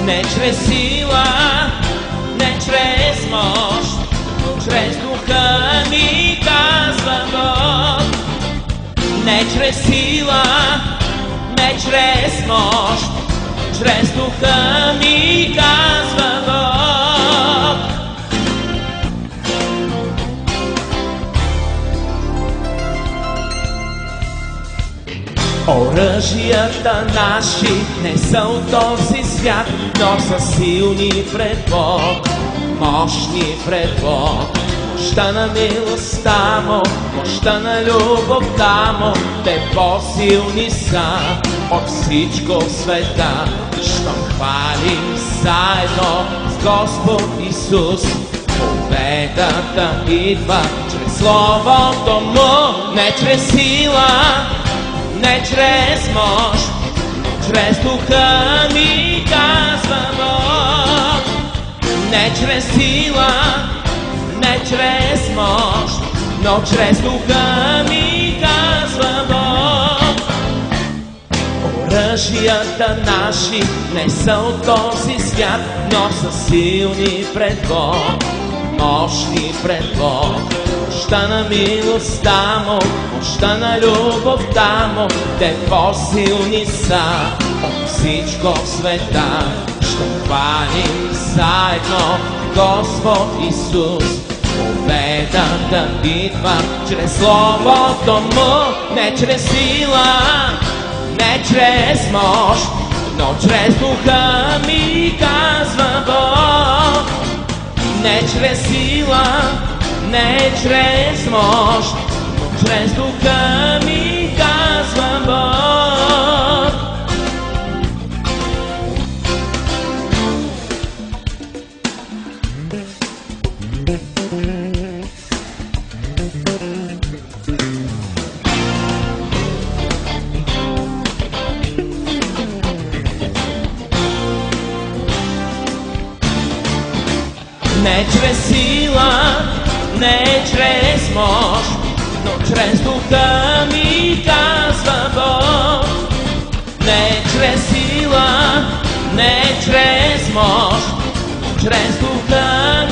Не чрез сила, не чрез мощ, но чрез духа ми, казва Бог. Не чрез сила, не чрез мощ, чрез духа ми, казва Бог. Оръжията наши не са от този свят, но са силни пред Бог, мощни пред Бог. Мощта на милостта му, мощта на любовта му, те по-силни са от всичко в света. Щом хвалим заедно с Господ Исус, победата идва чрез Словото му. Не чрез сила, не чрез мощ, но чрез духа ми, казва Бог. Не чрез сила, не чрез мощ, но чрез духа ми, казва Бог. Оръжията наши не са от този свят, но са силни пред Бог, мощни пред Бог. Мощта на милостта му, мощта на любовта му, те по-силни са от всичко в света. Ще хвалим заедно Господ Исус, победата идва чрез Словото му. Не чрез сила, не чрез мощ, но чрез духа ми, казва Бог. Не чрез сила, не чрез мощ, но чрез духа ми, казва Бог. Не чрез сила, не чрез мощ, но чрез духа ми, казва Бог. Не чрез сила, не чрез мощ, но чрез духа